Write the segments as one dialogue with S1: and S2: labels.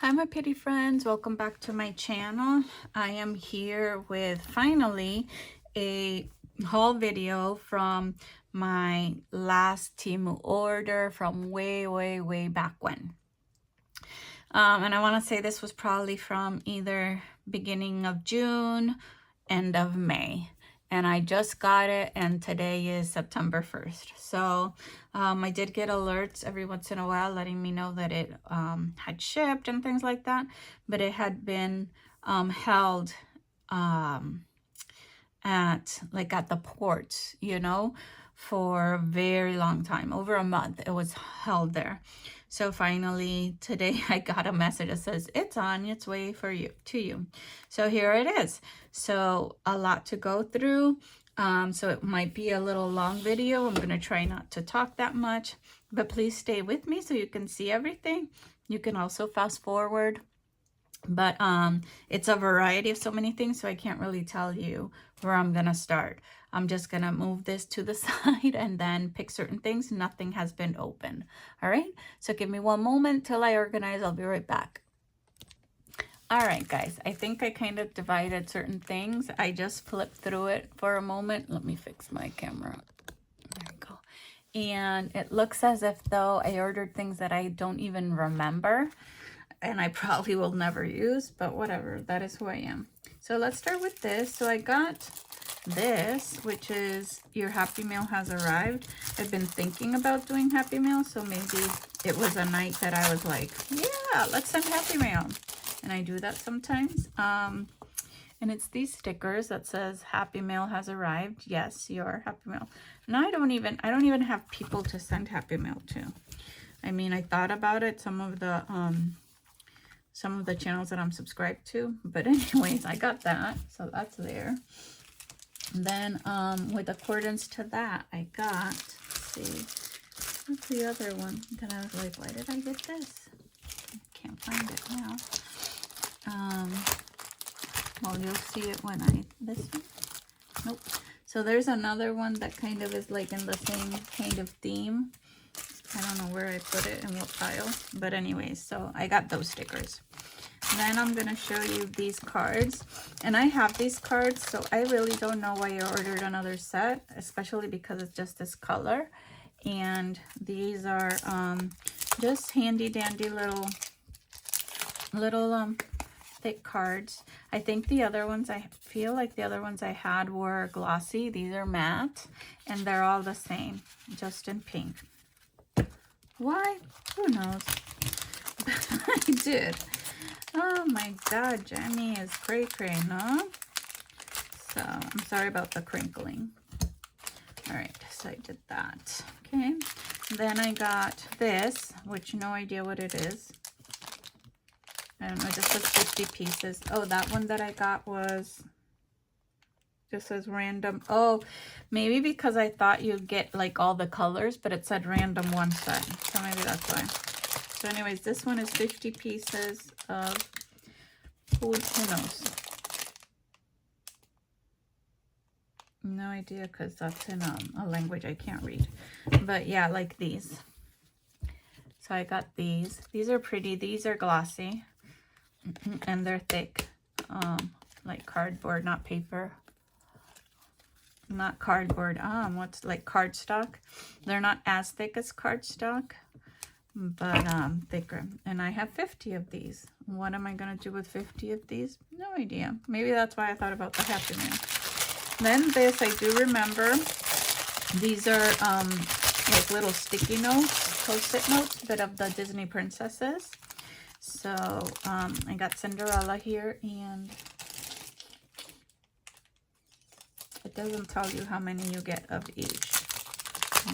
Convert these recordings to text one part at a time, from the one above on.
S1: Hi my pretty friends, welcome back to my channel. I am here with finally a haul video from my last TEMU order from way back when. And I want to say this was probably from either beginning of June, end of May. And I just got it, and today is September 1st. So I did get alerts every once in a while letting me know that it had shipped and things like that. But it had been held at the ports, you know, for a very long time, over a month. It was held there. So finally today I got a message that says it's on its way for you to you. So here it is. So a lot to go through. So it might be a little long video. I'm gonna try not to talk that much, but please stay with me so you can see everything. You can also fast forward, but it's a variety of so many things, so I can't really tell you where I'm gonna start. I'm just gonna move this to the side and then pick certain things. Nothing has been opened. All right, so give me one moment till I organize. I'll be right back. All right, guys, I think I kind of divided certain things. I just flipped through it for a moment. Let me fix my camera. There we go. And it looks as if though I ordered things that I don't even remember and I probably will never use, but whatever, that is who I am. So let's start with this. So I got this, which is your Happy Mail has arrived. I've been thinking about doing Happy Mail, so maybe it was a night that I was like, yeah, let's send Happy Mail. And I do that sometimes. And it's these stickers that says Happy Mail has arrived. Yes, your Happy Mail. Now I don't even have people to send Happy Mail to. I mean, I thought about it, some of the channels that I'm subscribed to, but anyways, I got that, so that's there. And then with accordance to that, I got, let's see, what's the other one that I was like, why did I get this? I can't find it now. Well, you'll see it when this one, nope. So there's another one that kind of is like in the same kind of theme. I don't know where I put it in what pile, but anyways, so I got those stickers. Then I'm going to show you these cards, and I have these cards, so I really don't know why I ordered another set, especially because it's just this color. And these are just handy dandy little thick cards. I think the other ones, I feel like the other ones I had were glossy. These are matte, and they're all the same, just in pink. Why? Who knows? I did. Oh my god, Jenny is cray-cray, no? So, I'm sorry about the crinkling. Alright, so I did that. Okay. Then I got this, which no idea what it is. I don't know, it just says 50 pieces. Oh, that one that I got was... just says random. Oh, maybe because I thought you'd get like all the colors, but it said random one set. So maybe that's why. So anyways, this one is 50 pieces of, who knows? No idea, because that's in a language I can't read. But yeah, like these. So I got these. These are pretty. These are glossy. And they're thick. Like cardboard, not paper. Not cardboard. What's like cardstock? They're not as thick as cardstock, but thicker. And I have 50 of these. What am I gonna do with 50 of these? No idea. Maybe that's why I thought about the Happy Mail. Then this, I do remember. These are like little sticky notes, post-it notes, but of the Disney princesses. So I got Cinderella here, and it doesn't tell you how many you get of each,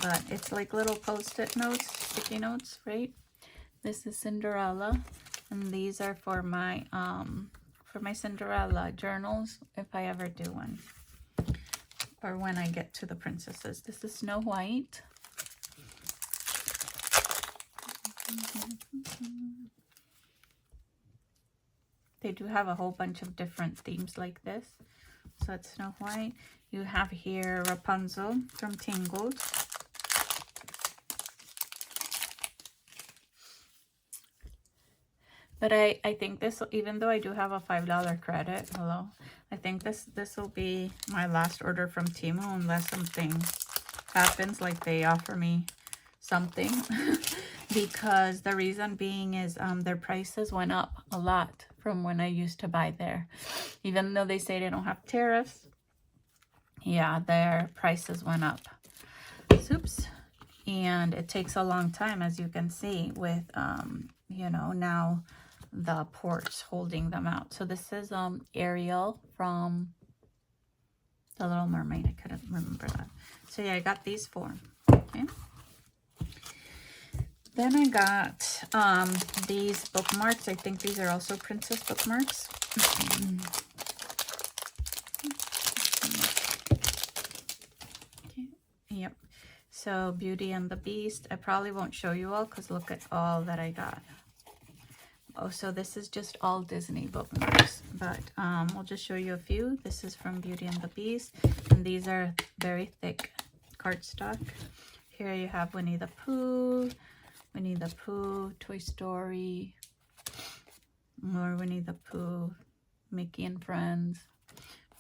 S1: but it's like little post-it notes, sticky notes, right? This is Cinderella, and these are for my Cinderella journals if I ever do one, or when I get to the princesses. This is Snow White. They do have a whole bunch of different themes like this. So it's Snow White. You have here Rapunzel from Tangled. But I think this, even though I do have a $5 credit, hello, I think this will be my last order from TEMU unless something happens, like they offer me something. Because the reason being is their prices went up a lot from when I used to buy there. Even though they say they don't have tariffs, yeah, their prices went up. Oops. And it takes a long time, as you can see, with you know, now the ports holding them out. So this is Ariel from The Little Mermaid. I couldn't remember that. So yeah, I got these 4. Okay. Then I got these bookmarks. I think these are also princess bookmarks. Okay. Yep. So Beauty and the Beast. I probably won't show you all because look at all that I got. Oh, so this is just all Disney bookmarks, but I'll just show you a few. This is from Beauty and the Beast, and these are very thick cardstock. Here you have Winnie the Pooh, Toy Story, more Winnie the Pooh, Mickey and Friends,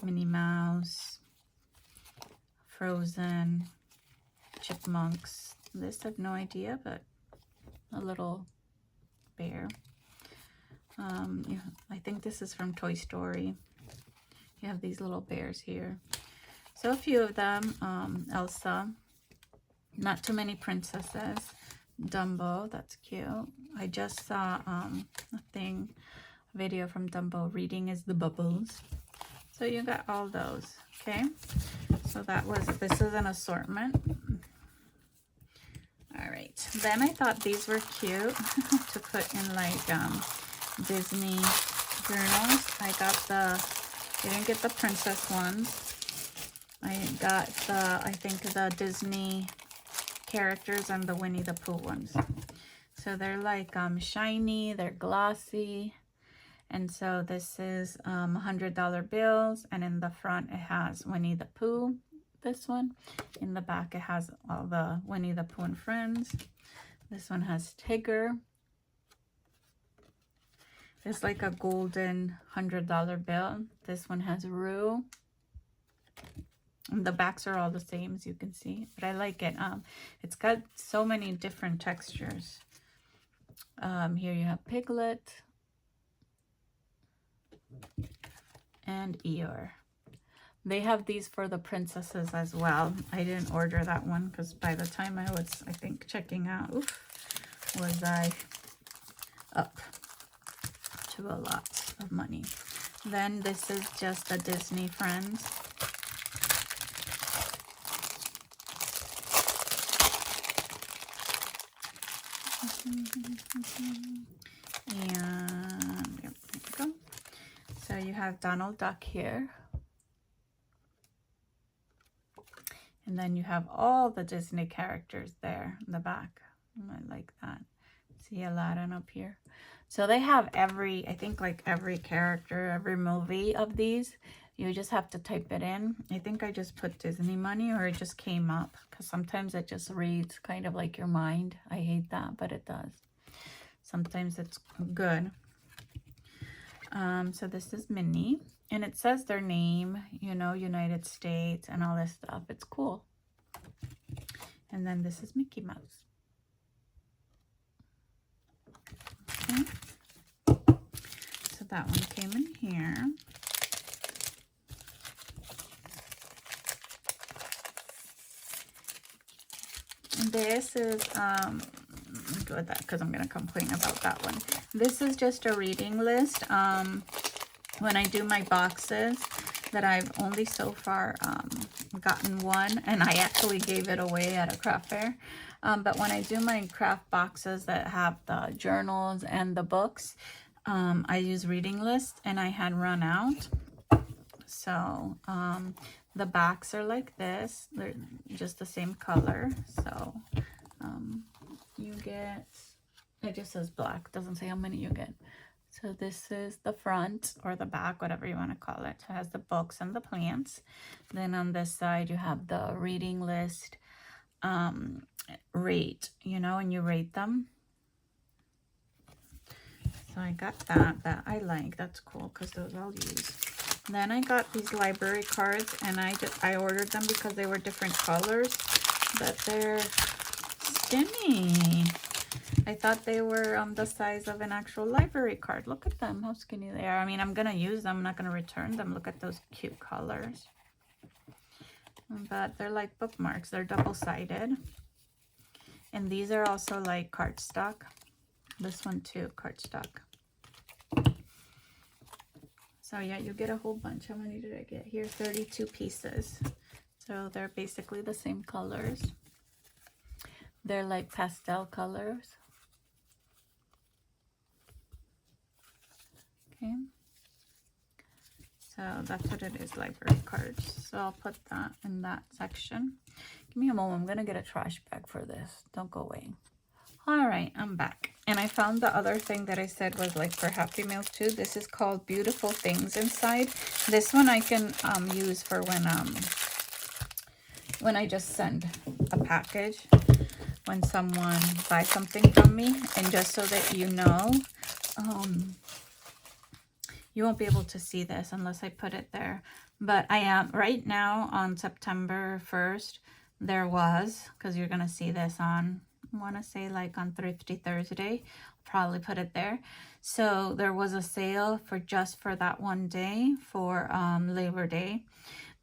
S1: Minnie Mouse, Frozen, Chipmunks. This I have no idea, but a little bear. Yeah, I think this is from Toy Story. You have these little bears here. So a few of them. Elsa. Not too many princesses. Dumbo, that's cute. I just saw a video from Dumbo, Reading is the Bubbles. So you got all those, okay? So this is an assortment. All right, then I thought these were cute to put in like Disney journals. I didn't get the princess ones. I got I think the Disney characters and the Winnie the Pooh ones. So they're like shiny, they're glossy. And so this is $100 bills, and in the front it has Winnie the Pooh, this one. In the back it has all the Winnie the Pooh and Friends. This one has Tigger. It's like a golden $100 bill. This one has Roo. And the backs are all the same, as you can see, but I like it. It's got so many different textures. Here you have Piglet and Eeyore. They have these for the princesses as well. I didn't order that one because by the time I was, I think, checking out, was I up to a lot of money. Then this is just the Disney Friends. And yep, there you go. So you have Donald Duck here. And then you have all the Disney characters there in the back. I like that. See Aladdin up here. So they have I think like every character, every movie of these. You just have to type it in. I think I just put Disney money, or it just came up, because sometimes it just reads kind of like your mind. I hate that, but it does. Sometimes it's good. So this is Minnie, and it says their name, you know, United States and all this stuff. It's cool. And then this is Mickey Mouse. Okay. So that one came in here. And this is, go with that because I'm going to complain about that one. This is just a reading list. When I do my boxes, that I've only so far gotten one, and I actually gave it away at a craft fair. But when I do my craft boxes that have the journals and the books, I use reading lists, and I had run out. So the backs are like this. They're just the same color. So you get, it just says black. Doesn't say how many you get. So this is the front or the back, whatever you want to call it. So it has the books and the plants. Then on this side, you have the reading list, rate, you know, and you rate them. So I got that I like. That's cool because those I'll use. Then I got these library cards, and I ordered them because they were different colors, but they're skinny. I thought they were the size of an actual library card. Look at them, how skinny they are. I mean, I'm gonna use them, I'm not gonna return them. Look at those cute colors. But they're like bookmarks. They're double-sided. And these are also like cardstock. This one too, cardstock. So yeah, you get a whole bunch. How many did I get here? 32 pieces. So they're basically the same colors. They're like pastel colors. Okay. So that's what it is, library cards. So I'll put that in that section. Give me a moment. I'm going to get a trash bag for this. Don't go away. All right, I'm back. And I found the other thing that I said was like for Happy Meal too. This is called Beautiful Things Inside. This one I can use for when I just send a package, when someone buys something from me. And just so that you know, you won't be able to see this unless I put it there. But I am right now on September 1st. There was, because you're going to see this on, I want to say like on Thrifty Thursday. Probably put it there. So there was a sale for just for that one day for Labor Day.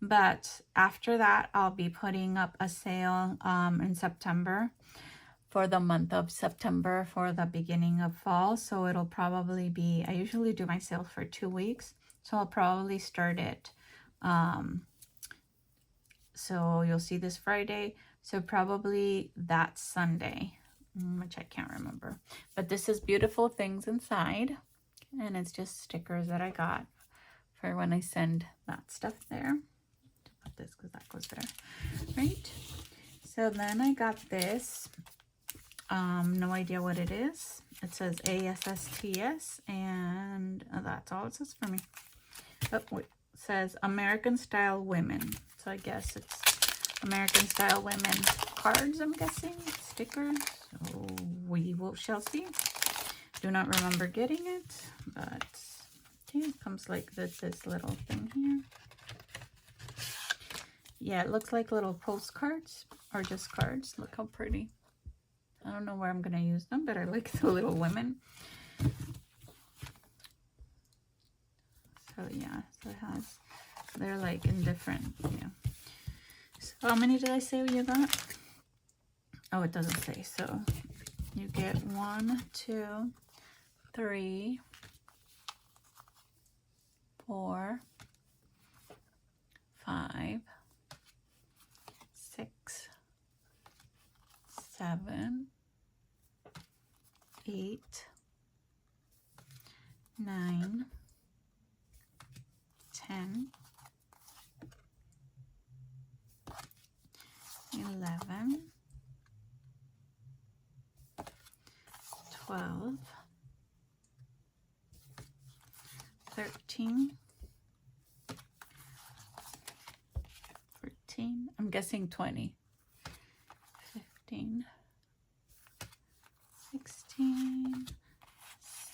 S1: But after that, I'll be putting up a sale in September for the month of September for the beginning of fall. So it'll probably be, I usually do my sale for 2 weeks. So I'll probably start it. So you'll see this Friday. So probably that Sunday, which I can't remember. But this is Beautiful Things Inside. And it's just stickers that I got for when I send that stuff there. Put this because that goes there. Right? So then I got this. No idea what it is. It says ASSTS, and that's all it says for me. Oh, wait. It says American Style Women. So I guess it's American Style Women cards, I'm guessing. Stickers. So we shall see. Do not remember getting it, but okay, it comes like this little thing here. Yeah, it looks like little postcards or just cards. Look how pretty. I don't know where I'm going to use them, but I like the little women. So yeah, so it has, they're like in different, yeah. So how many did I say you got? Oh, it doesn't say. So you get 1, 2, 3, 4, 5, 6, 7, 8, 9, 10, 11, 12, 13, 14, I'm guessing 20, 15, 16,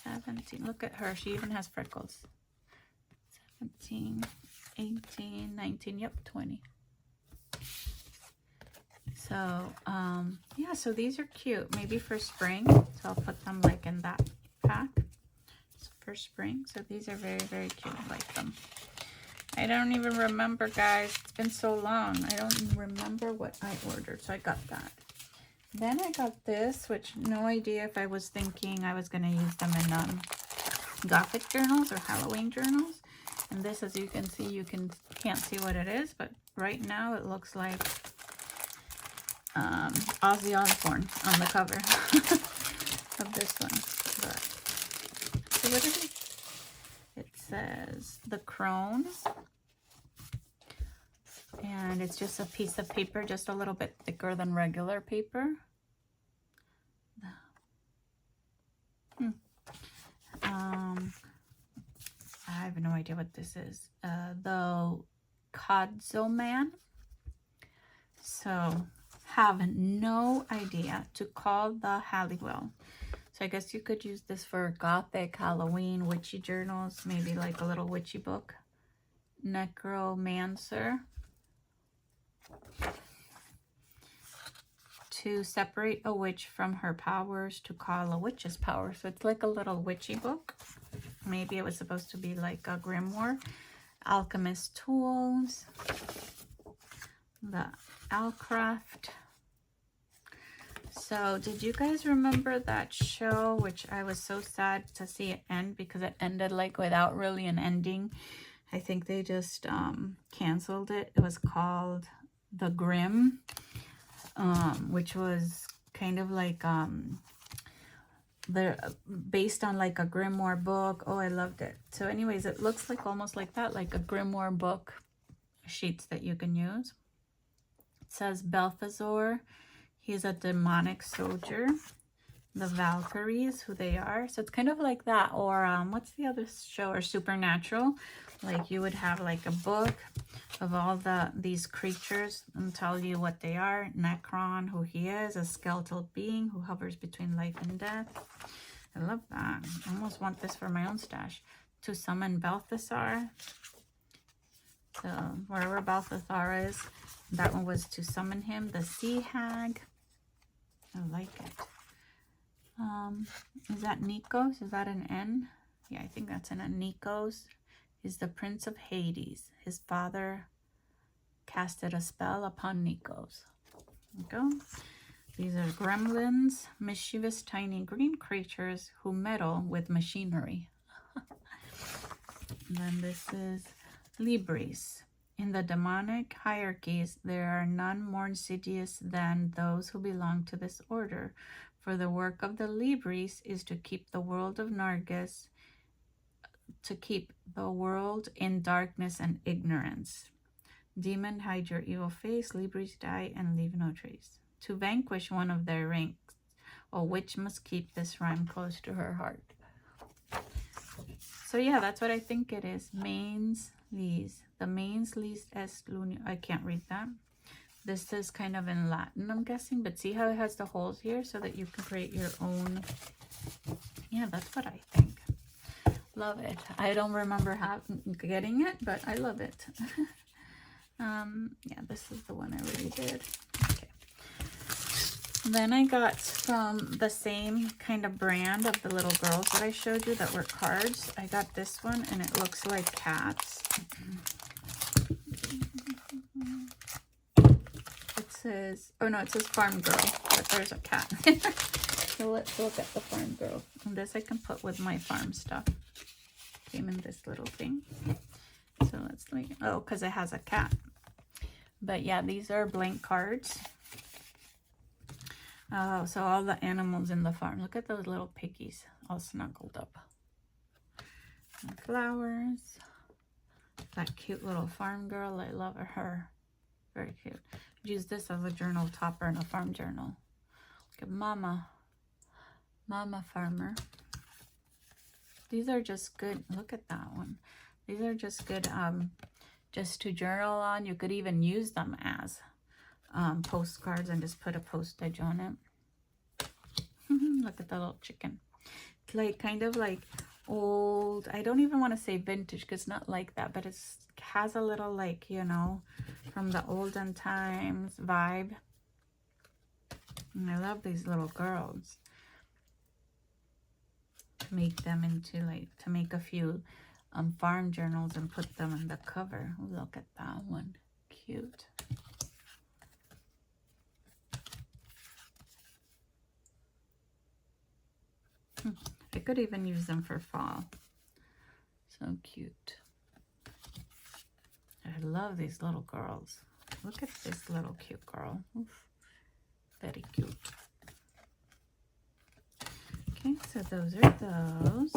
S1: 17, look at her, she even has freckles, 17, 18, 19, yep, 20. So, yeah, so these are cute, maybe for spring, so I'll put them like in that pack for spring. So these are very, very cute, I like them. I don't even remember, guys, it's been so long, I don't even remember what I ordered, so I got that. Then I got this, which no idea if I was thinking I was going to use them in Gothic journals or Halloween journals. And this, as you can see, you can't see what it is, but right now it looks like Ozzy Osbourne on the cover of this one. But see what it is? It says The Crones. And it's just a piece of paper, just a little bit thicker than regular paper. I have no idea what this is. The Codzo Man. So have no idea to call the Halliwell. So I guess you could use this for Gothic, Halloween, witchy journals, maybe like a little witchy book. Necromancer. To separate a witch from her powers, to call a witch's power. So it's like a little witchy book. Maybe it was supposed to be like a grimoire. Alchemist tools. The Alcraft. So did you guys remember that show, which I was so sad to see it end because it ended like without really an ending. I think they just canceled it. It was called The Grimm, which was kind of like they're based on like a grimoire book. Oh, I loved it. So anyways, it looks like almost like that, like a grimoire book sheets that you can use. It says Balthazar. He's a demonic soldier. The Valkyries, who they are. So it's kind of like that. Or what's the other show? Or Supernatural. Like you would have like a book of all these creatures and tell you what they are. Necron, who he is, a skeletal being who hovers between life and death. I love that. I almost want this for my own stash. To summon Balthazar. So wherever Balthazar is, that one was to summon him. The Sea Hag. I like it. Is that Nikos? Is that an N? Yeah, I think that's an N. Nikos is the Prince of Hades. His father casted a spell upon Nikos. There we go. These are gremlins, mischievous tiny green creatures who meddle with machinery. And then this is Libris. In the demonic hierarchies, there are none more insidious than those who belong to this order. For the work of the Libris is to keep the world of Nargis, to keep the world in darkness and ignorance. Demon, hide your evil face, Libris die and leave no trace. To vanquish one of their ranks, a witch must keep this rhyme close to her heart. So yeah, that's what I think it is. Mains Lees. The mains least est lunio. I can't read that. This is kind of in Latin, I'm guessing. But see how it has the holes here so that you can create your own. Yeah, that's what I think. Love it. I don't remember getting it, but I love it. Yeah, this is the one I really did. Okay. Then I got from the same kind of brand of the little girls that I showed you that were cards. I got this one, and it looks like cats. It says, oh no, it says Farm Girl, but there's a cat. So let's look at the Farm Girl. And this I can put with my farm stuff. Came in this little thing. So let's like, oh, because it has a cat. But yeah, these are blank cards. Oh, so all the animals in the farm. Look at those little piggies all snuggled up. And flowers. That cute little farm girl. I love her. Very cute. Use this as a journal topper in a farm journal. Look at Mama. Mama Farmer. These are just good. Look at that one. These are just good just to journal on. You could even use them as postcards and just put a postage on it. Look at the little chicken. It's like kind of like old. I don't even want to say vintage because it's not like that, but it has a little like, you know, from the olden times vibe. And I love these little girls. Make them into like, to make a few farm journals and put them on the cover. Look at that one. Cute. I could even use them for fall. So cute. I love these little girls. Look at this little cute girl. Oof. Very cute. Okay, so those are those.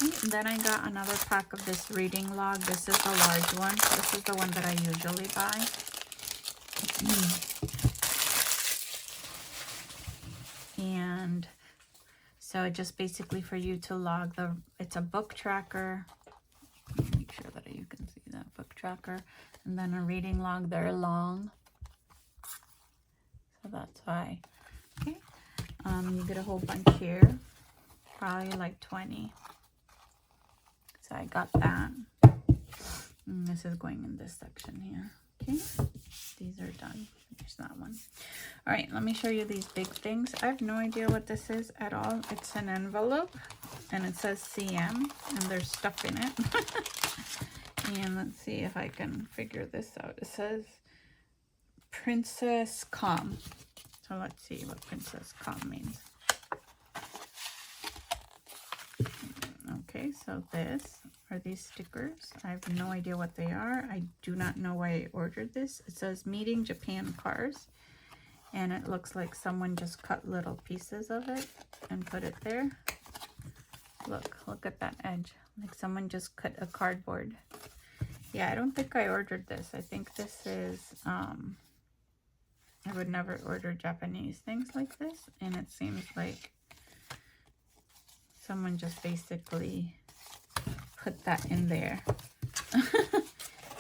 S1: Right, and then I got another pack of this reading log. This is the large one. This is the one that I usually buy. And so it just basically for you to log it's a book tracker. Make sure that you can see that book tracker. And then a reading log. They're long. So that's why. Okay. You get a whole bunch here, probably like 20. So I got that. And this is going in this section here. Okay, these are done. There's that one. All right, let me show you these big things. I have no idea what this is at all. It's an envelope and it says CM and there's stuff in it. And let's see if I can figure this out. It says Princess Com. So let's see what Princess Com means. Okay, so this are these stickers. I have no idea what they are. I do not know why I ordered this. It says Meeting Japan Cars. And it looks like someone just cut little pieces of it and put it there. Look at that edge. Like someone just cut a cardboard. Yeah, I don't think I ordered this. I think this is, I would never order Japanese things like this. And it seems like someone just basically put that in there.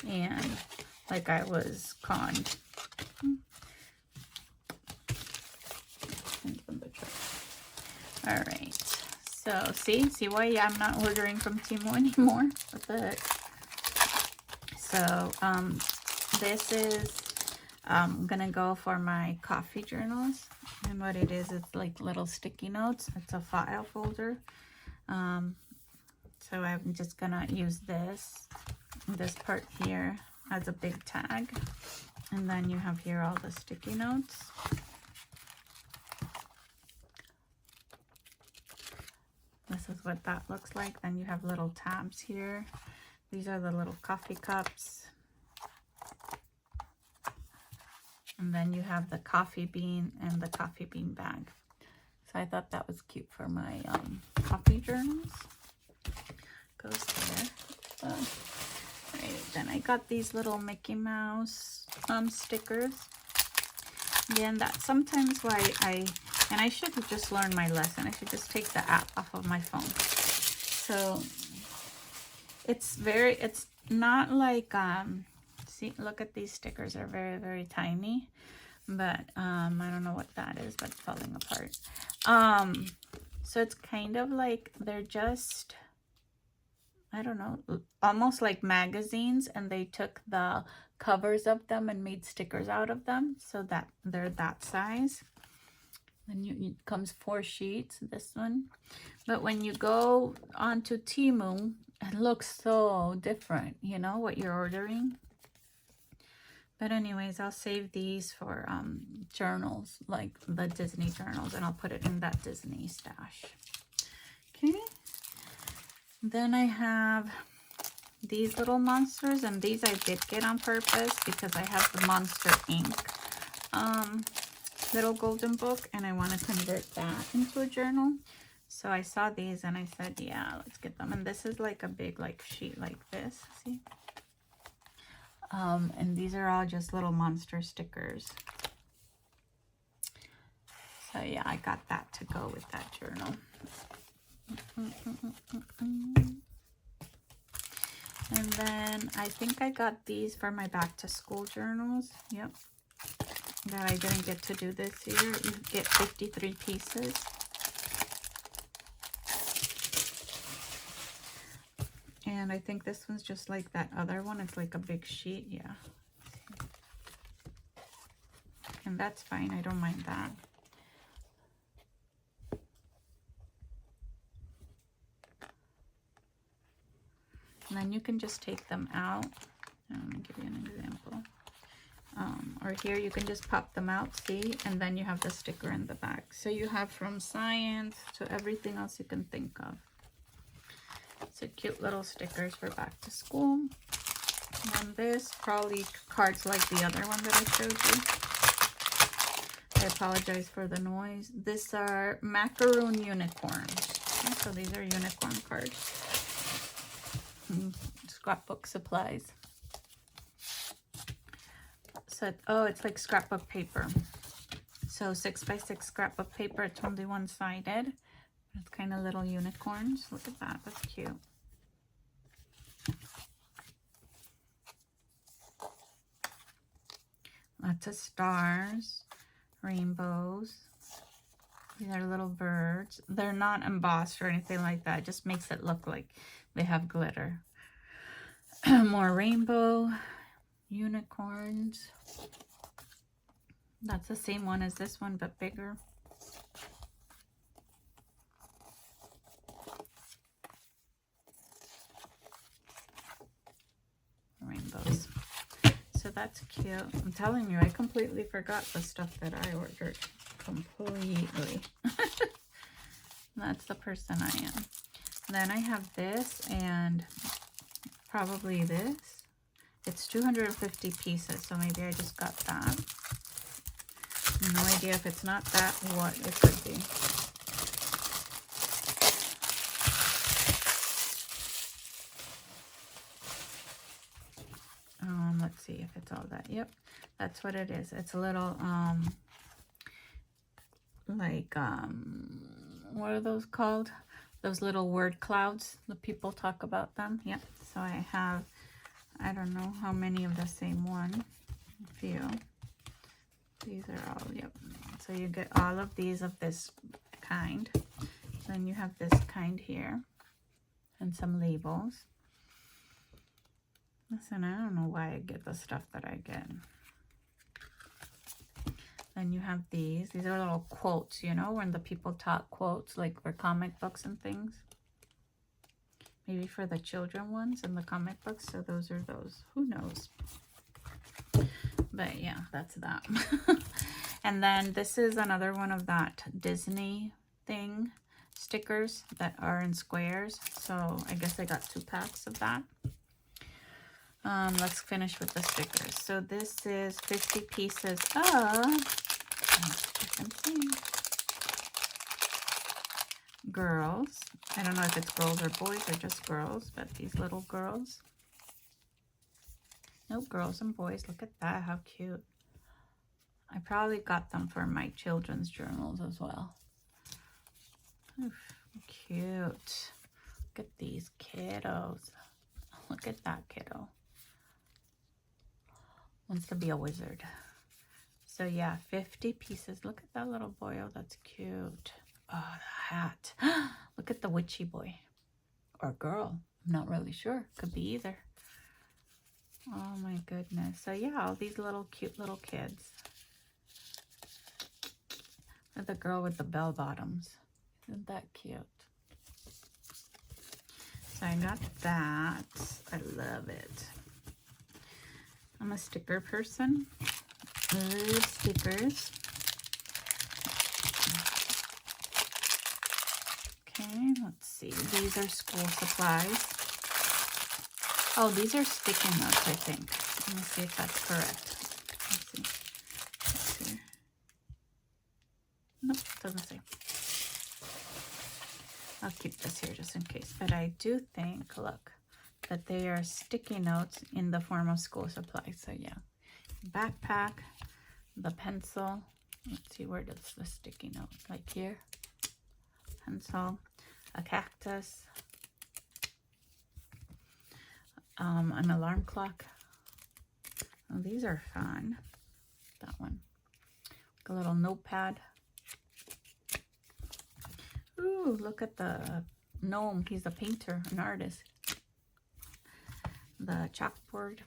S1: And like I was conned. All right, so see why I'm not ordering from TEMU anymore. What the heck? So this is gonna go for my coffee journals, and what it is, it's like little sticky notes. It's a file folder. So I'm just gonna use this part here as a big tag, and then you have here all the sticky notes. This is what that looks like. Then you have little tabs here. These are the little coffee cups. And then you have the coffee bean and the coffee bean bag. So I thought that was cute for my coffee journals. Goes there. Right, then I got these little Mickey Mouse stickers. Again, that's sometimes why and I should have just learned my lesson. I should just take the app off of my phone. So it's not like, see, look at these stickers. They're very, very tiny. But I don't know what that is, but it's falling apart. So it's kind of like they're just, I don't know, almost like magazines, and they took the covers of them and made stickers out of them so that they're that size. Then it comes 4 sheets, this one. But when you go onto TEMU, it looks so different, you know, what you're ordering. But anyways, I'll save these for journals, like the Disney journals, and I'll put it in that Disney stash. Okay. Then I have these little monsters, and these I did get on purpose because I have the Monster Ink little golden book, and I want to convert that into a journal. So I saw these and I said, yeah, let's get them. And this is like a big like sheet like this, see? And these are all just little monster stickers. So yeah, I got that to go with that journal. And then I think I got these for my back to school journals. Yep. That I didn't get to do this year. You get 53 pieces. And I think this one's just like that other one. It's like a big sheet. Yeah. And that's fine. I don't mind that. And then you can just take them out. Let me give you an example. Or here you can just pop them out, see? And then you have the sticker in the back. So you have from science to everything else you can think of. So cute little stickers for back to school. And this, probably cards like the other one that I showed you. I apologize for the noise. These are macaroon unicorns. Okay, so these are unicorn cards. Scrapbook supplies. So, oh, it's like scrapbook paper. So 6x6 scrapbook paper. It's only one-sided. It's kind of little unicorns. Look at that. That's cute. Lots of stars. rainbows. These are little birds. They're not embossed or anything like that. It just makes it look like they have glitter. More rainbow unicorns. That's the same one as this one, but bigger. Rainbows. So that's cute. I'm telling you, I completely forgot the stuff that I ordered. Completely. That's the person I am. Then I have this and probably this. It's 250 pieces, so maybe I just got that. No idea if it's not that, what it could be. Let's see if it's all that. Yep, that's what it is. It's a little, what are those called? Those little word clouds. The people talk about them. Yep. So I have, I don't know how many of the same one. A few. These are all, yep. So you get all of these of this kind. Then you have this kind here. And some labels. Listen, I don't know why I get the stuff that I get. Then you have these. These are little quotes, you know, when the people talk quotes, like for comic books and things. Maybe for the children ones in the comic books. So those are those. Who knows? But yeah, that's that. And then this is another one of that Disney thing. Stickers that are in squares. So I guess I got 2 packs of that. Let's finish with the stickers. So this is 50 pieces of girls. I don't know if it's girls or boys or just girls, but these little girls. Nope, girls and boys. Look at that. How cute. I probably got them for my children's journals as well. Oof, cute. Look at these kiddos. Look at that kiddo. Wants to be a wizard. So yeah, 50 pieces. Look at that little boy. Oh, that's cute. Oh, the hat. Look at the witchy boy. Or girl. I'm not really sure. Could be either. Oh my goodness. So yeah, all these little cute little kids. And the girl with the bell bottoms. Isn't that cute? So I got that. I love it. I'm a sticker person. I love stickers. Okay, let's see. These are school supplies. Oh, these are sticky notes, I think. Let me see if that's correct. Let's see. Let's see. Nope, doesn't say. I'll keep this here just in case. But I do think, look, that they are sticky notes in the form of school supplies. So yeah, backpack, the pencil. Let's see, where does the sticky note? Like here. Pencil, a cactus, an alarm clock. Oh, these are fun. That one. Like a little notepad. Ooh, look at the gnome. He's a painter, an artist. The chalkboard.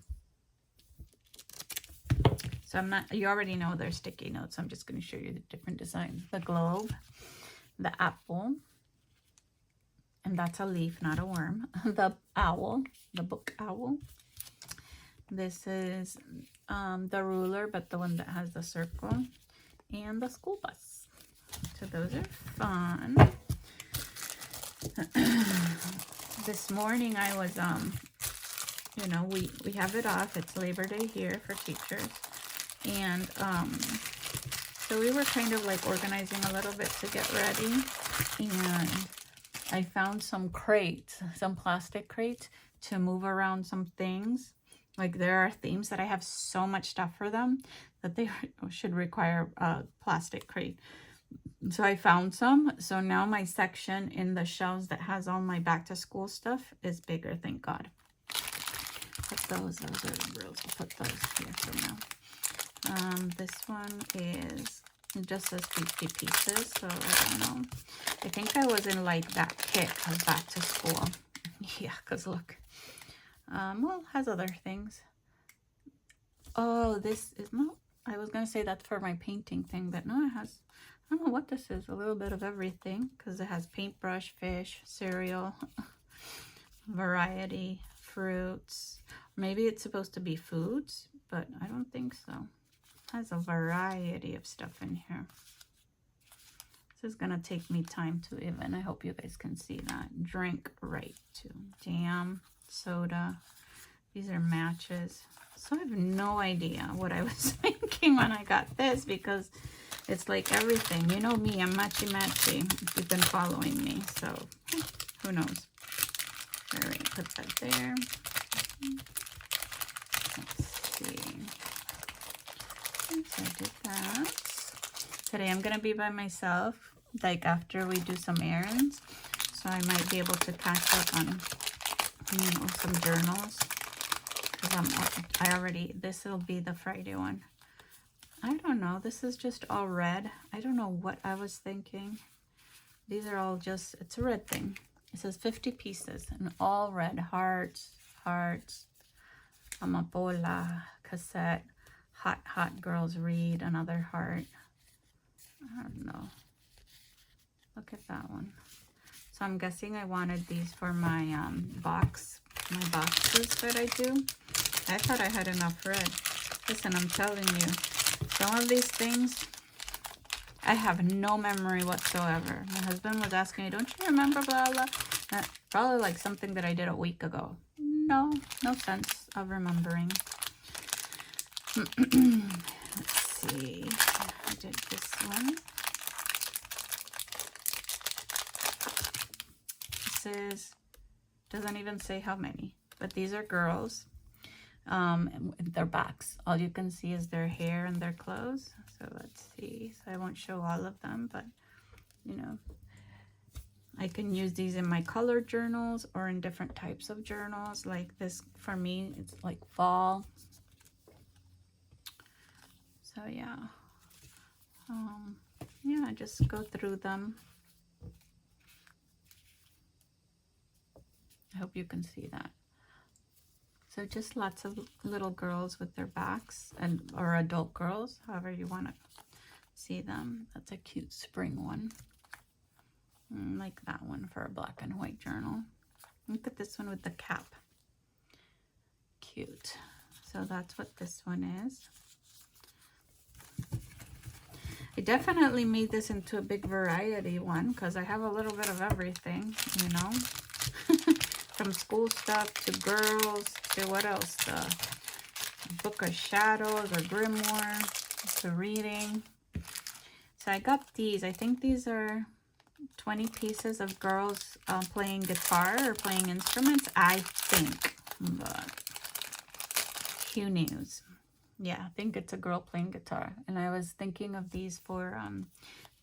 S1: So I'm not, you already know they're sticky notes. I'm just going to show you the different designs. The globe, the apple, and that's a leaf, not a worm. The owl, the book owl. This is the ruler, but the one that has the circle, and the school bus. So those are fun. This morning I was, you know, we have it off. It's Labor Day here for teachers. And so we were kind of like organizing a little bit to get ready. And I found some crates, some plastic crates to move around some things. Like there are themes that I have so much stuff for them that they should require a plastic crate. So I found some. So now my section in the shelves that has all my back to school stuff is bigger, thank God. Put those are the rules. I'll put those here for now. This one is It just says 50 pieces, so I don't know. I think I was in like that kit of back to school. Yeah, because look. Well, it has other things. Oh, this is not, I was going to say that's for my painting thing, but no, it has, I don't know what this is. A little bit of everything, because it has paintbrush, fish, cereal, variety, fruits. Maybe it's supposed to be foods, but I don't think so. It has a variety of stuff in here. This is going to take me time to even, I hope you guys can see that. Drink right too. Jam, soda. These are matches. So I have no idea what I was thinking when I got this, because it's like everything. You know me, I'm matchy-matchy. If you've been following me, so who knows. All right, put that there. Let's see. So I did that. Today I'm going to be by myself, like after we do some errands. So I might be able to catch up on, you know, some journals. I already, this will be the Friday one. I don't know. This is just all red. I don't know what I was thinking. These are all just, it's a red thing. It says 50 pieces and all red. Hearts, hearts, amapola, cassette, hot girls read, another heart. I don't know. Look at that one. So I'm guessing I wanted these for my boxes that I do. I thought I had enough red. Listen, I'm telling you, some of these things, I have no memory whatsoever. My husband was asking me, don't you remember blah, blah? Probably like something that I did a week ago. No sense of remembering. Let's see. I did this one. This is, doesn't even say how many, but these are girls. Their backs, all you can see is their hair and their clothes. So let's see. So I won't show all of them, but you know, I can use these in my color journals or in different types of journals. Like this, for me, it's like fall. So yeah, yeah, just go through them. I hope you can see that. So just lots of little girls with their backs, and or adult girls, however you want to see them. That's a cute spring one. Like that one for a black and white journal. Look at this one with the cap. Cute. So that's what this one is. I definitely made this into a big variety one because I have a little bit of everything, you know. From school stuff to girls to what else? The Book of Shadows or Grimoire to reading. So I got these. I think these are 20 pieces of girls playing guitar or playing instruments. I think, but who knows? Yeah, I think it's a girl playing guitar. And I was thinking of these for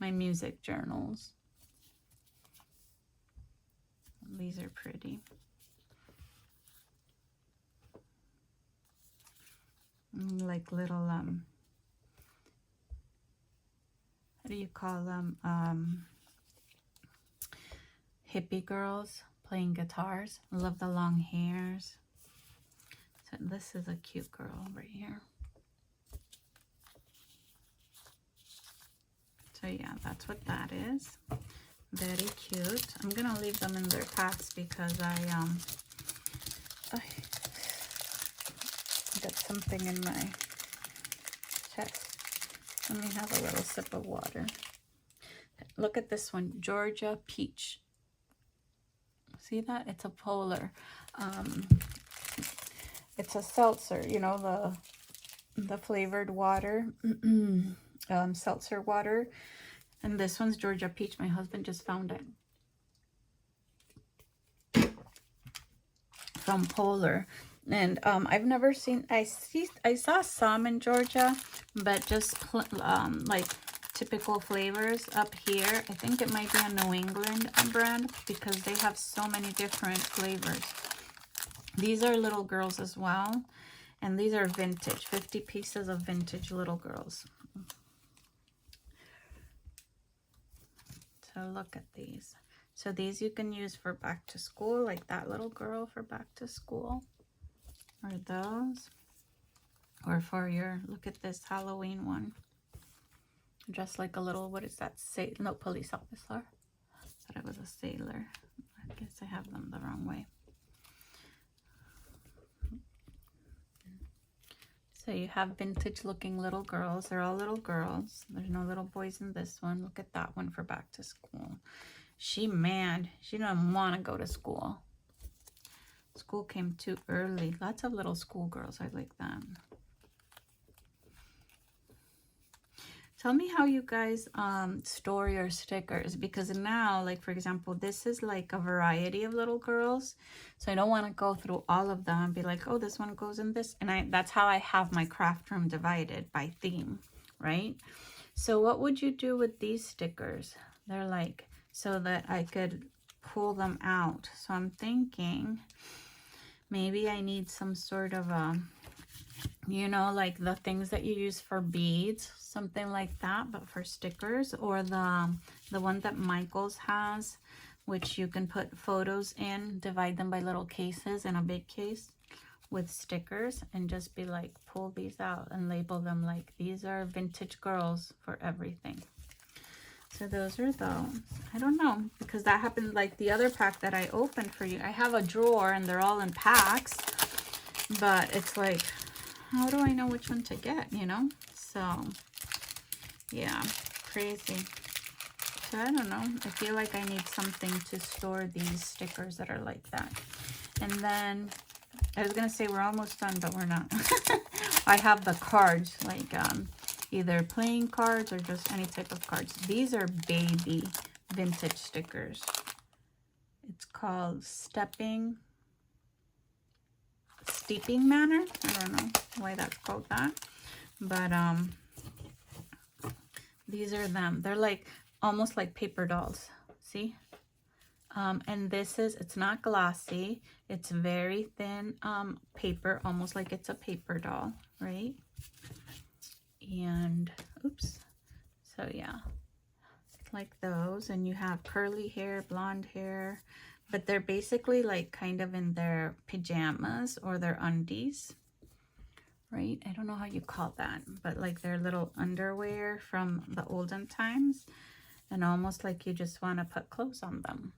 S1: my music journals. These are pretty. Like little, how do you call them? Hippie girls playing guitars. I love the long hairs. So this is a cute girl right here. So yeah, that's what that is. Very cute. I'm gonna leave them in their packs because I got something in my chest. Let me have a little sip of water. Look at this one, Georgia Peach. See that? It's a polar. It's a seltzer, you know, the flavored water, seltzer water. And this one's Georgia Peach. My husband just found it from Polar. And I've never seen, I saw some in Georgia, but just like typical flavors up here. I think it might be a New England brand because they have so many different flavors. These are little girls as well. And these are vintage, 50 pieces of vintage little girls. So look at these. So these you can use for back to school, like that little girl for back to school. Or those. Or for your, look at this Halloween one. Dressed like a little, what is that? No, police officer. Thought it was a sailor. I guess I have them the wrong way. So you have vintage looking little girls. They're all little girls. There's no little boys in this one. Look at that one for back to school. She mad. She doesn't want to go to school. School came too early. Lots of little schoolgirls. I like that. Tell me how you guys store your stickers, because now, like for example, this is like a variety of little girls, so I don't want to go through all of them and be like, oh, this one goes in this, and that's how I have my craft room divided by theme, right? So what would you do with these stickers? They're like, so that I could pull them out. So I'm thinking maybe I need some sort of a, you know, like the things that you use for beads, something like that, but for stickers, or the one that Michael's has, which you can put photos in, divide them by little cases in a big case with stickers, and just be like, pull these out and label them like these are vintage girls for everything. So those are those. I don't know, because that happened like the other pack that I opened for you. I have a drawer and they're all in packs, but it's like, how do I know which one to get, you know? So, yeah, crazy. So, I don't know. I feel like I need something to store these stickers that are like that. And then, I was going to say we're almost done, but we're not. I have the cards, like either playing cards or just any type of cards. These are baby vintage stickers. It's called Steeping Manner. I don't know why that's called that, but these are them. They're like almost like paper dolls, see? And this is, it's not glossy, it's very thin paper, almost like it's a paper doll, right? And oops, so yeah, like those. And you have curly hair, blonde hair, but they're basically like kind of in their pajamas or their undies, right? I don't know how you call that, but like their little underwear from the olden times, and almost like you just want to put clothes on them.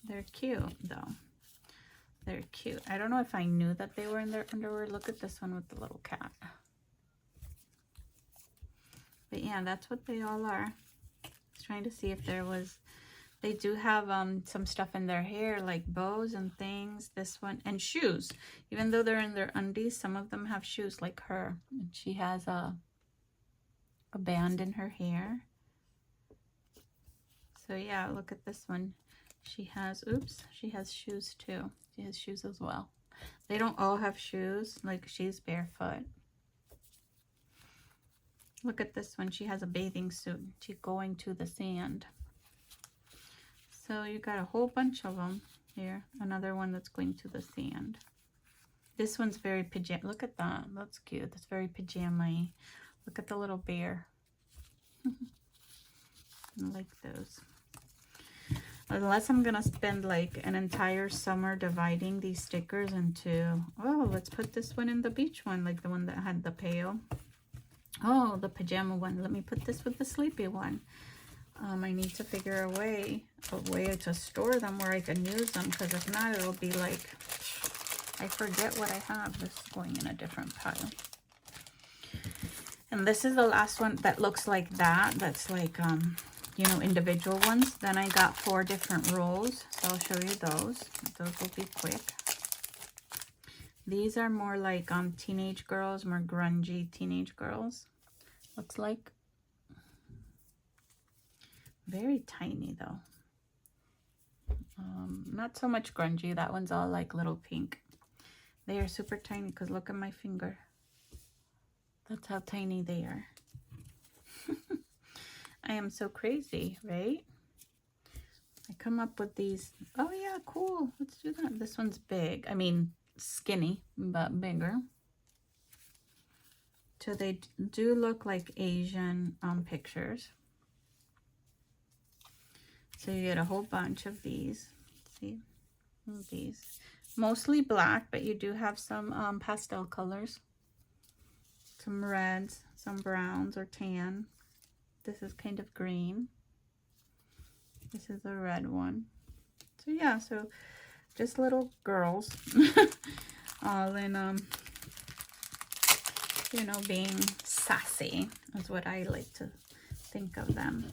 S1: They're cute though. They're cute. I don't know if I knew that they were in their underwear. Look at this one with the little cat. But yeah, that's what they all are. I was trying to see if there was, they do have some stuff in their hair, like bows and things. This one, and shoes. Even though they're in their undies, some of them have shoes, like her. And she has a band in her hair. So yeah, look at this one. She has, oops, she has shoes too. She has shoes as well. They don't all have shoes, like she's barefoot. Look at this one. She has a bathing suit. She's going to the sand. So you got a whole bunch of them here. Another one that's going to the sand. This one's very pajama. Look at that. That's cute. That's very pajama-y. Look at the little bear. I like those. Unless I'm gonna spend like an entire summer dividing these stickers into, oh, let's put this one in the beach one, like the one that had the pail. Oh, the pajama one. Let me put this with the sleepy one. I need to figure a way to store them where I can use them, because if not, it'll be like, I forget what I have. This is going in a different pile. And this is the last one that looks like that. That's like, you know, individual ones. Then I got 4 different rolls, so I'll show you those. Those will be quick. These are more like teenage girls, more grungy teenage girls. Looks like. Very tiny though. Not so much grungy. That one's all like little pink. They are super tiny, because look at my finger. That's how tiny they are. I am so crazy, right? I come up with these. Oh yeah, cool. Let's do that. This one's big. I mean, skinny, but bigger. So they do look like Asian pictures. So you get a whole bunch of these. See? These. Mostly black, but you do have some pastel colors. Some reds, some browns or tan. This is kind of green. This is a red one. So yeah, so just little girls. All in, you know, being sassy is what I like to think of them.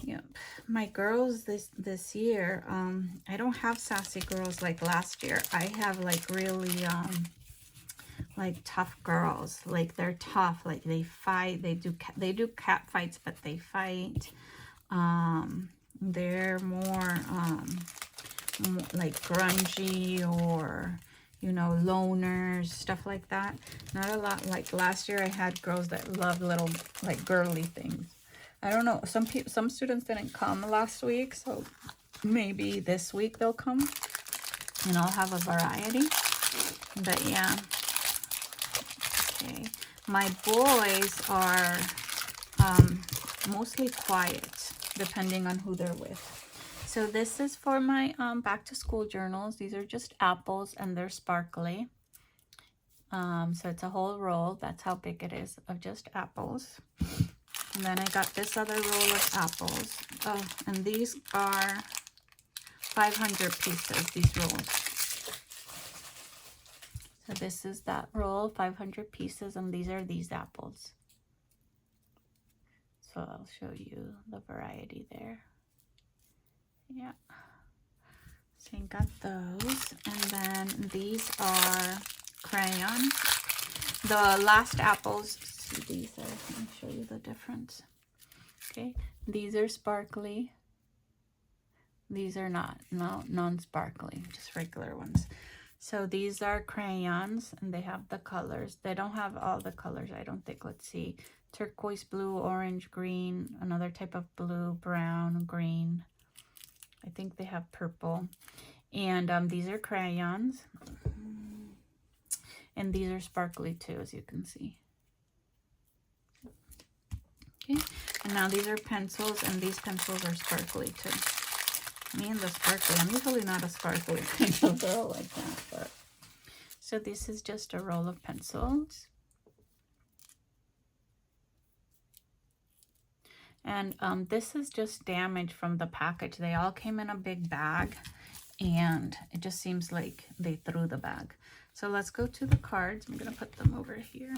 S1: Yep. My girls this year, I don't have sassy girls like last year. I have like really like tough girls. Like they're tough, like they fight, they do cat fights, but they fight. They're more like grungy, or you know, loners, stuff like that. Not a lot. Like last year I had girls that loved little like girly things. I don't know, some students didn't come last week, so maybe this week they'll come and I'll have a variety. But yeah. Okay. My boys are mostly quiet, depending on who they're with. So this is for my back to school journals. These are just apples and they're sparkly. So it's a whole roll. That's how big it is, of just apples. And then I got this other roll of apples. Oh, and these are 500 pieces, these rolls. So this is that roll, 500 pieces, and these are these apples. So I'll show you the variety there. Yeah. So you got those. And then these are crayons. The last apples, see these are, let me show you the difference. Okay, these are sparkly. These are not, non-sparkly, just regular ones. So these are crayons and they have the colors. They don't have all the colors, I don't think. Let's see. Turquoise blue, orange, green, another type of blue, brown, green. I think they have purple. And these are crayons. And these are sparkly too, as you can see. Okay, and now these are pencils, and these pencils are sparkly too. Me and the sparkly. I'm usually not a sparkly kind of girl like that, but so this is just a roll of pencils. And this is just damage from the package. They all came in a big bag, and it just seems like they threw the bag. So let's go to the cards. I'm gonna put them over here.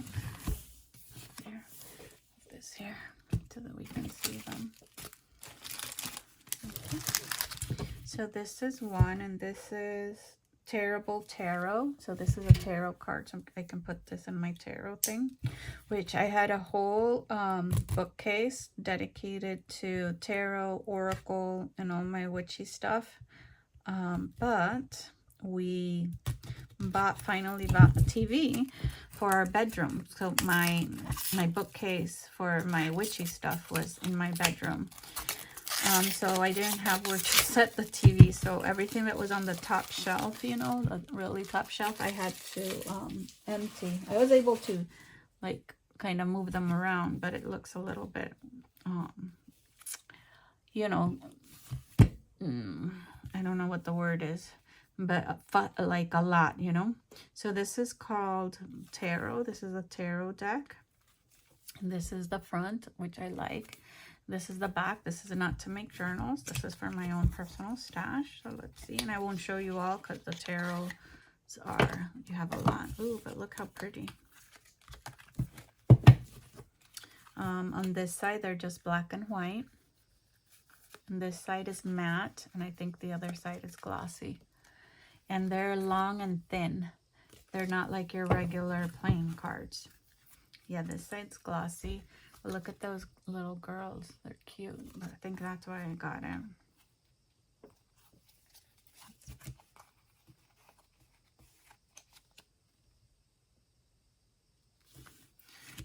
S1: There, this here, so that we can see them. Okay. So this is one, and this is Terrible Tarot. So this is a tarot card, so I can put this in my tarot thing, which I had a whole bookcase dedicated to tarot, oracle, and all my witchy stuff. But we finally bought a TV for our bedroom. So my bookcase for my witchy stuff was in my bedroom. So I didn't have where to set the TV, so everything that was on the top shelf, you know, the really top shelf, I had to empty. I was able to like kind of move them around, but it looks a little bit you know, I don't know what the word is, but like a lot, you know. So this is called tarot. This is a tarot deck, and this is the front, which I like. This is the back. This is not to make journals. This is for my own personal stash. So let's see. And I won't show you all because the tarots are, you have a lot. Ooh, but look how pretty. On this side, they're just black and white. And this side is matte. And I think the other side is glossy. And they're long and thin. They're not like your regular plain cards. Yeah, this side's glossy. Look at those little girls. They're cute. But I think that's why I got it.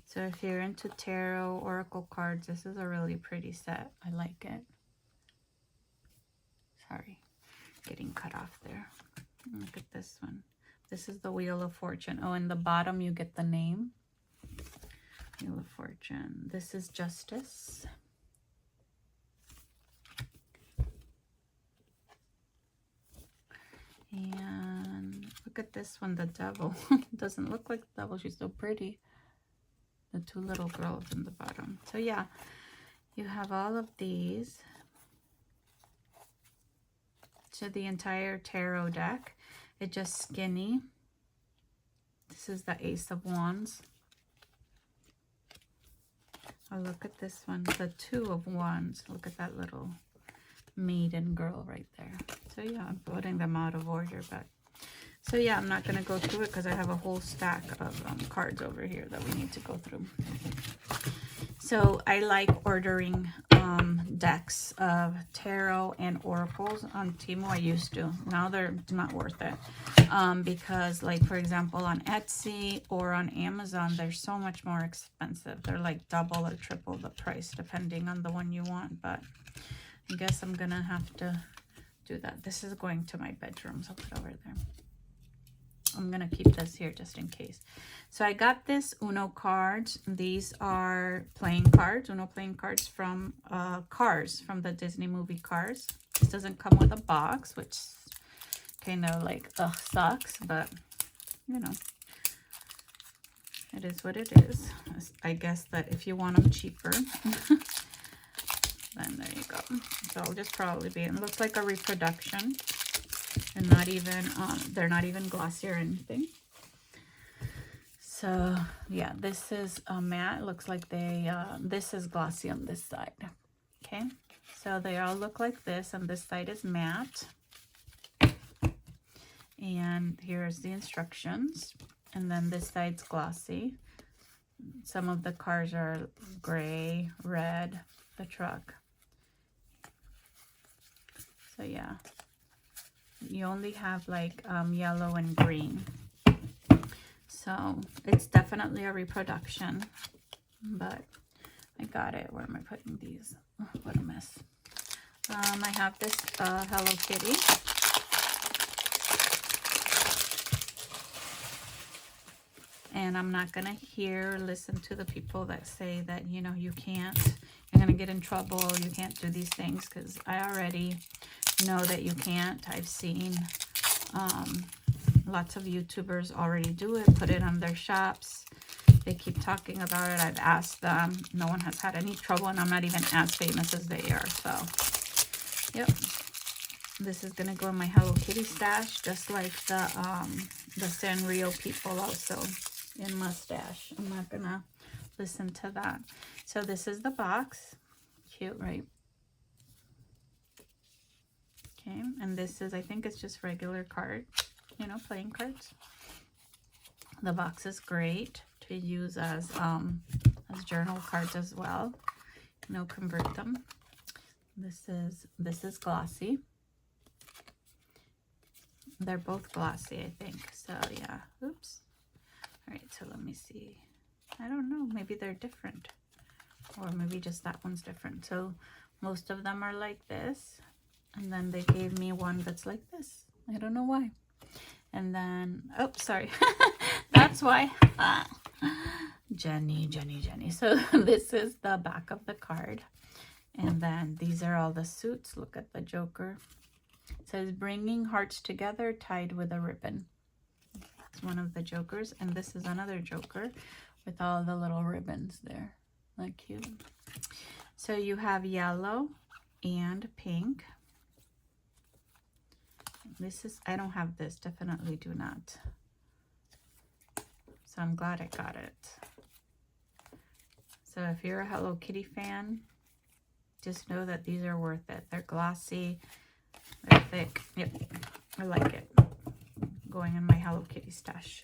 S1: So if you're into tarot, oracle cards, this is a really pretty set. I like it. Sorry, getting cut off there. Look at this one. This is the Wheel of Fortune. Oh, in the bottom you get the name. Wheel of Fortune. This is Justice. Look at this one, the devil. Doesn't look like the devil. She's so pretty. The two little girls in the bottom. So yeah, you have all of these. So the entire tarot deck. It's just skinny. This is the Ace of Wands. Oh, look at this one, the Two of Wands. Look at that little maiden girl right there. So yeah, I'm putting them out of order, but so yeah, I'm not going to go through it because I have a whole stack of cards over here that we need to go through. So I like ordering decks of tarot and oracles on TEMU. I used to. Now they're not worth it because, like, for example, on Etsy or on Amazon, they're so much more expensive. They're like double or triple the price depending on the one you want. But I guess I'm going to have to do that. This is going to my bedroom, so I'll put it over there. I'm going to keep this here just in case. So I got this Uno cards. These are playing cards, Uno playing cards from Cars, from the Disney movie Cars. This doesn't come with a box, which kind of like sucks, but you know, it is what it is. I guess that if you want them cheaper, then there you go. So I'll just probably be, it looks like a reproduction. And not even they're not even glossy or anything. So yeah, this is matte. It looks like they this is glossy on this side. Okay, so they all look like this, and this side is matte. And here's the instructions, and then this side's glossy. Some of the cars are gray, red, the truck. So yeah, you only have like yellow and green. So it's definitely a reproduction, but I got it. Where am I putting these? Oh, what a mess. I have this Hello Kitty. And I'm not going to listen to the people that say that, you know, you can't, you're going to get in trouble, you can't do these things, because I already know that you can't. I've seen lots of YouTubers already do it, put it on their shops. They keep talking about it. I've asked them. No one has had any trouble, and I'm not even as famous as they are. So, yep. This is going to go in my Hello Kitty stash, just like the Sanrio people also in my stash. I'm not going to listen to that. So this is the box. Cute, right? Okay, and this is, I think it's just regular card, you know, playing cards. The box is great to use as journal cards as well. You know, convert them. This is glossy. They're both glossy, I think. So yeah, oops. All right, so let me see. I don't know, maybe they're different, or maybe just that one's different. So most of them are like this, and then they gave me one that's like this. I don't know why. And then, oh, sorry. That's why. Jenny. So this is the back of the card. And then these are all the suits. Look at the Joker. It says, bringing hearts together, tied with a ribbon. It's one of the Jokers. And this is another Joker with all the little ribbons there. Like cute. So you have yellow and pink. This is, I don't have this, definitely do not. So I'm glad I got it. So if you're a Hello Kitty fan, just know that these are worth it. They're glossy, they're thick. Yep, I like it. Going in my Hello Kitty stash.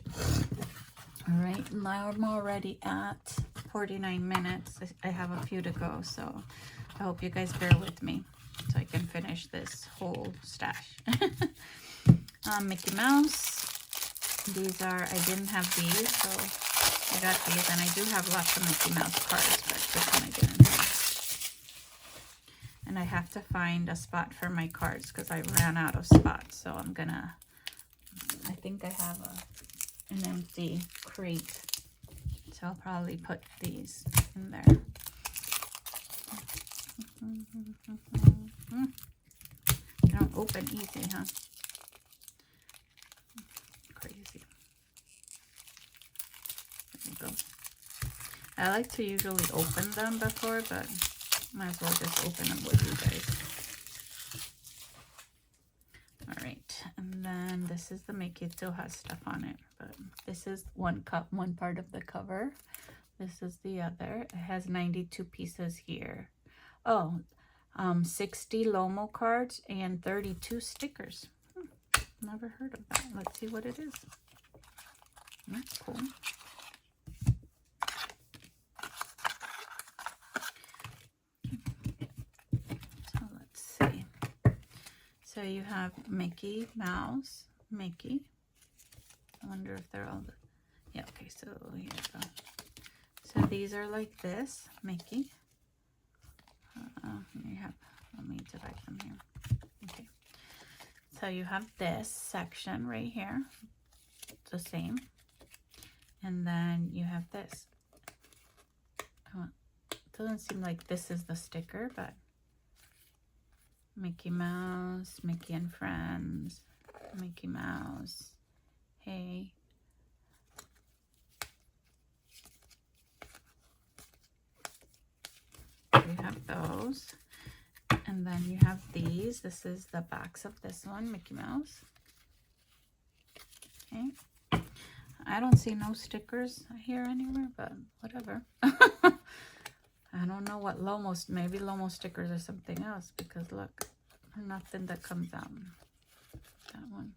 S1: All right, now I'm already at 49 minutes. I have a few to go, so I hope you guys bear with me so I can finish this whole stash. Mickey Mouse. These are, I didn't have these, so I got these, and I do have lots of Mickey Mouse cards, but this one I didn't have. And I have to find a spot for my cards because I ran out of spots, so I'm gonna, I think I have an empty crate, so I'll probably put these in there. They don't open easy, huh? I like to usually open them before, but might as well just open them with you guys. All right, and then this is the Mickey. It still has stuff on it, but this is one part of the cover. This is the other. It has 92 pieces here. Oh, 60 Lomo cards and 32 stickers. Never heard of that. Let's see what it is. That's cool. So let's see. So you have Mickey Mouse, Mickey. I wonder if they're all, yeah, okay, so here you go. So these are like this, Mickey. You have, let me divide them here. Okay. So you have this section right here. It's the same. And then you have this. It doesn't seem like this is the sticker, but Mickey Mouse, Mickey and Friends, Mickey Mouse, hey. You have those. And then you have these. This is the backs of this one, Mickey Mouse. Okay. I don't see no stickers here anywhere, but whatever. I don't know what Lomo, maybe Lomo stickers or something else, because look, nothing that comes out. That one.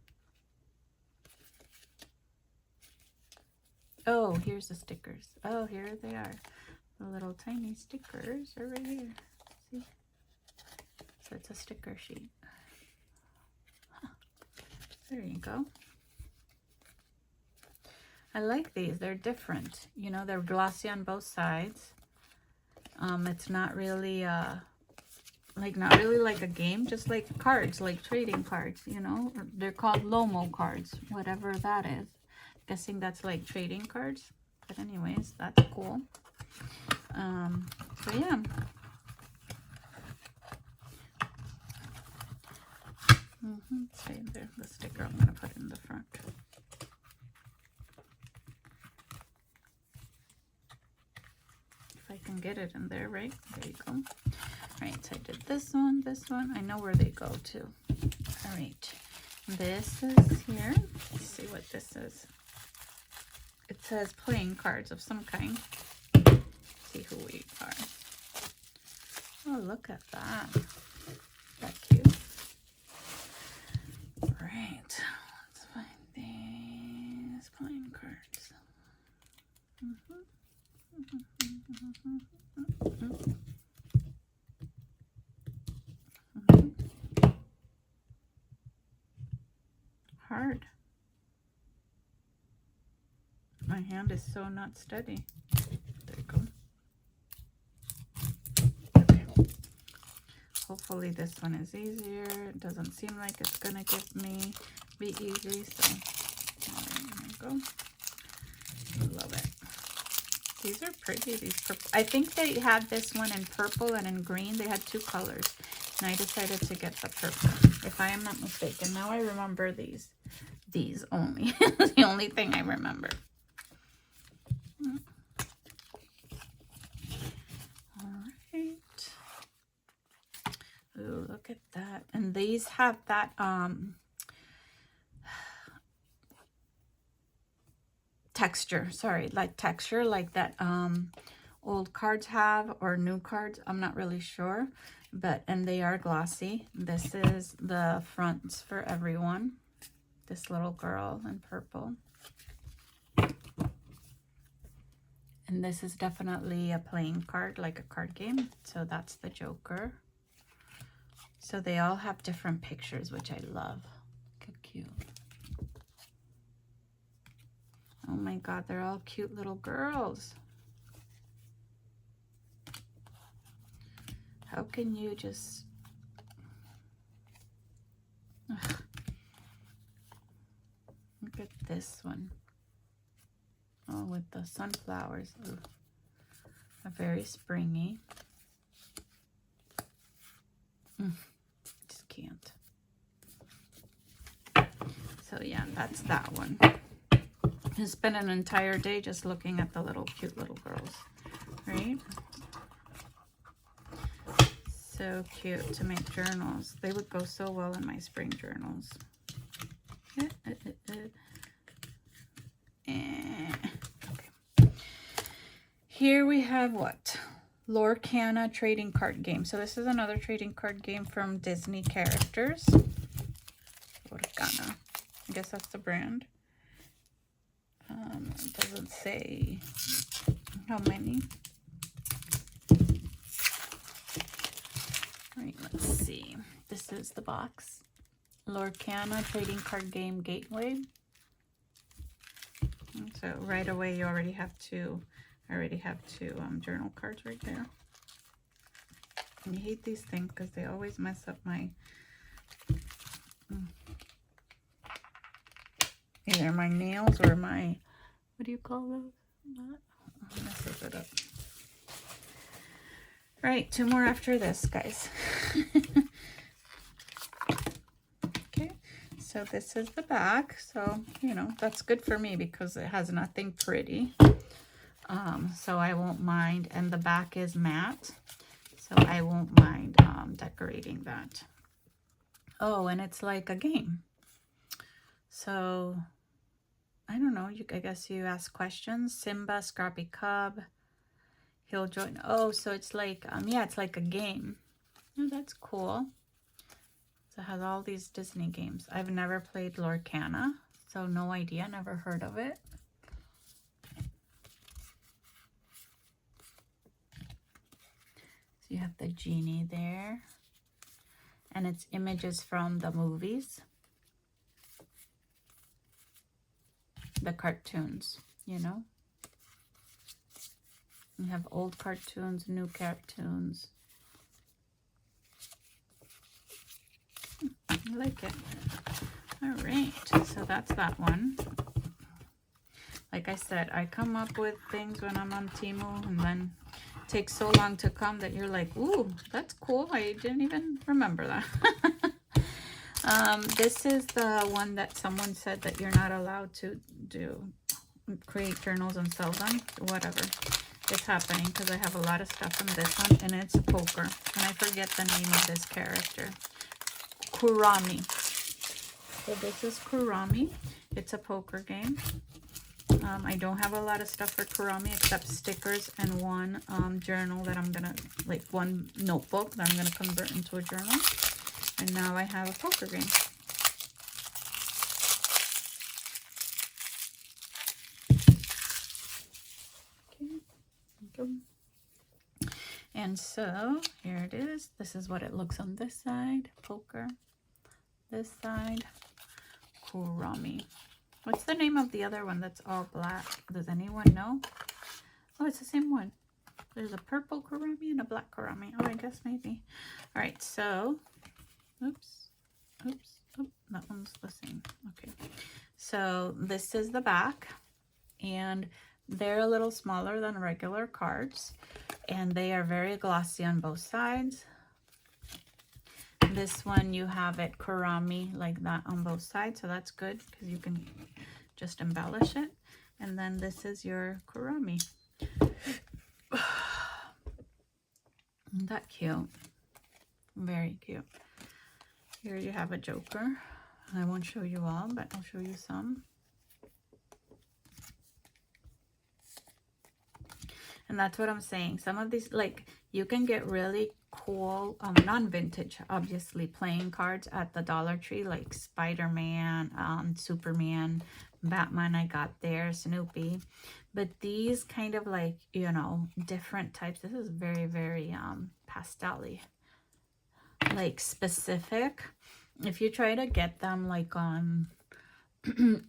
S1: Oh, here's the stickers. Oh, here they are. The little tiny stickers are right here. See? So it's a sticker sheet. Huh. There you go. I like these. They're different. You know, they're glossy on both sides. It's not really not really like a game, just like cards, like trading cards, you know. They're called Lomo cards, whatever that is. Guessing that's like trading cards. But anyways, that's cool. So yeah. So there's the sticker I'm gonna put in the front. If I can get it in there, right? There you go. All right, so I did this one, this one. I know where they go to. All right, this is here. Let's see what this is. It says playing cards of some kind. Let's see who we are. Oh, look at that. That's cute. All right, let's find these playing cards. Hard. My hand is so not steady. There you go. Okay. Hopefully this one is easier. It doesn't seem like it's gonna be easy, so there you go. Love it. These are pretty, these purple. I think they had this one in purple and in green. They had two colors, and I decided to get the purple, if I am not mistaken. Now I remember these only. The only thing I remember. All right. Ooh, look at that. And these have that texture, sorry, like texture like that old cards have, or new cards, I'm not really sure, but and they are glossy. This is the fronts for everyone. This little girl in purple, and this is definitely a playing card, like a card game. So that's the Joker. So they all have different pictures, which I love. Look how cute. Oh my God, they're all cute little girls. How can you just... Ugh. Look at this one. Oh, with the sunflowers. Ooh. A very springy. Just can't. So yeah, that's that one. I spent an entire day just looking at the little cute little girls. right? So cute to make journals. They would go so well in my spring journals. Okay. Here we have what? Lorcana trading card game. So this is another trading card game from Disney characters. Lorcana. I guess that's the brand. It doesn't say how many. All right, let's see. This is the box. Lorcana trading card game gateway. And so right away you already have two. I already have two journal cards right there. And I hate these things because they always mess up my either my nails or my, what do you call those? Messes it up. Right, two more after this, guys. Okay, so this is the back. So, you know, that's good for me because it has nothing pretty. So I won't mind. And the back is matte. So I won't mind decorating that. Oh, and it's like a game. So, I don't know. I guess you ask questions. Simba, Scrappy Cub. He'll join. Oh, so it's like, yeah, it's like a game. Oh, that's cool. So it has all these Disney games. I've never played Lorcana, so no idea. Never heard of it. So you have the genie there. And it's images from the movies. The cartoons, you know. You have old cartoons, new cartoons. I like it. All right, so that's that one. Like I said, I come up with things when I'm on TEMU, and then it takes so long to come that you're like, ooh, that's cool. I didn't even remember that. This is the one that someone said that you're not allowed to create journals and sell them. Whatever. It's happening because I have a lot of stuff in this one, and it's a poker. And I forget the name of this character. Kurami. So this is Kurami. It's a poker game. I don't have a lot of stuff for Kurami except stickers and one journal that I'm gonna, like one notebook that I'm gonna convert into a journal. And now I have a poker game. Okay. And so here it is. This is what it looks on this side. Poker. This side. Kurami. What's the name of the other one that's all black? Does anyone know? Oh, it's the same one. There's a purple Kurami and a black Kurami. Oh, I guess maybe. All right, so, oops, that one's the same. Okay, so this is the back, and they're a little smaller than regular cards, and they are very glossy on both sides. This one, you have it Kurami like that on both sides, so that's good because you can just embellish it. And then this is your Kurami. Isn't that cute? Very cute. Here you have a Joker. I won't show you all, but I'll show you some. And that's what I'm saying. Some of these, like, you can get really cool, non-vintage, obviously, playing cards at the Dollar Tree, like Spider-Man, Superman, Batman I got there, Snoopy. But these kind of like, you know, different types. This is very, very pastel-y. Like specific. If you try to get them like on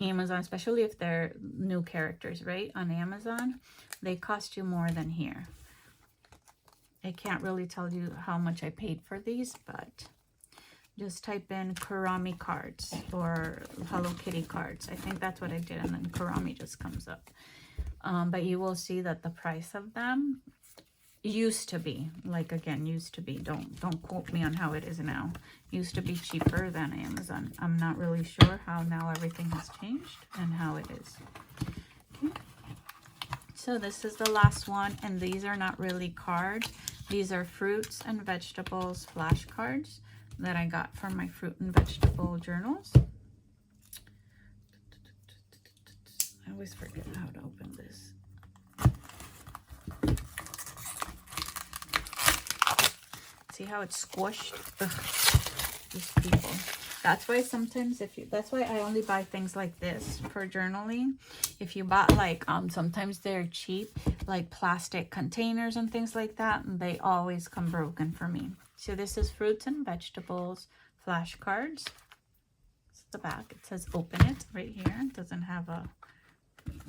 S1: Amazon, especially if they're new characters, right? On Amazon, they cost you more than here. I can't really tell you how much I paid for these, but just type in Kurami cards or Hello Kitty cards. I think that's what I did, and then Kurami just comes up. But you will see that the price of them used to be, like again, used to be, don't quote me on how it is now, used to be cheaper than Amazon. I'm not really sure how now everything has changed and how it is. Okay. So this is the last one, and these are not really cards. These are fruits and vegetables flashcards that I got from my fruit and vegetable journals. I always forget how to open this. See how it's squished? Ugh, these people. That's why sometimes that's why I only buy things like this for journaling. If you bought like, sometimes they're cheap, like plastic containers and things like that, and they always come broken for me. So this is fruits and vegetables flashcards. It's the back. It says open it right here. It doesn't have a,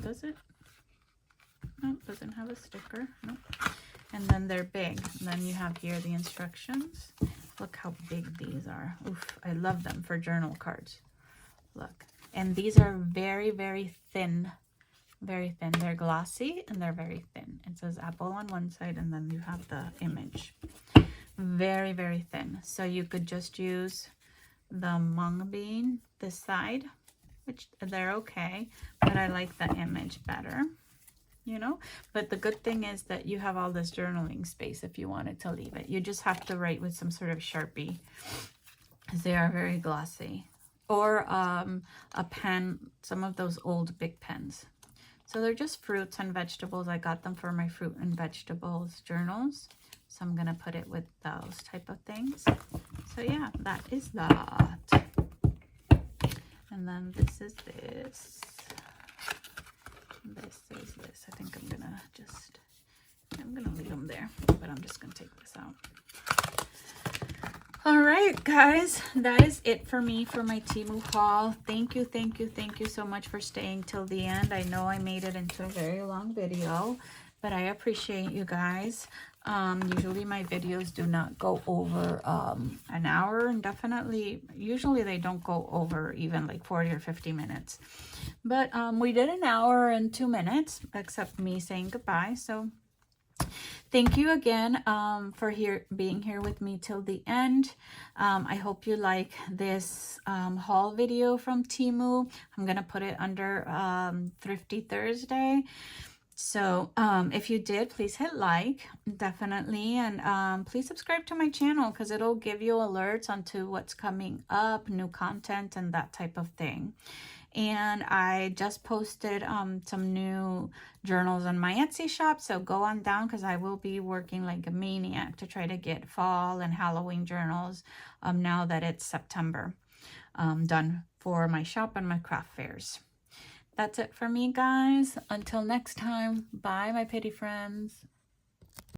S1: does it? No, it doesn't have a sticker. Nope. And then they're big. And then you have here the instructions. Look how big these are. Oof, I love them for journal cards. Look. And these are very, very thin. Very thin. They're glossy and they're very thin. It says apple on one side and then you have the image. Very, very thin. So you could just use the mung bean this side, which they're okay. But I like the image better. You know, but the good thing is that you have all this journaling space if you wanted to leave it. You just have to write with some sort of Sharpie because they are very glossy, or a pen, some of those old big pens. So they're just fruits and vegetables. I got them for my fruit and vegetables journals, so I'm gonna put it with those type of things. So yeah, that is that. And then this is this. This is this. I think I'm gonna leave them there, but I'm just gonna take this out. All right, guys, that is it for me for my TEMU haul. Thank you so much for staying till the end. I know I made it into a very long video, but I appreciate you guys. Usually my videos do not go over an hour, and usually they don't go over even like 40 or 50 minutes. But we did an hour and 2 minutes, except me saying goodbye. So thank you again for being here with me till the end. I hope you like this haul video from TEMU. I'm gonna put it under Thrifty Thursday. So if you did, please hit like, definitely, and please subscribe to my channel because it'll give you alerts onto what's coming up, new content, and that type of thing. And I just posted some new journals on my Etsy shop, so go on down because I will be working like a maniac to try to get fall and Halloween journals now that it's September done for my shop and my craft fairs. That's it for me, guys. Until next time, bye, my pretty friends.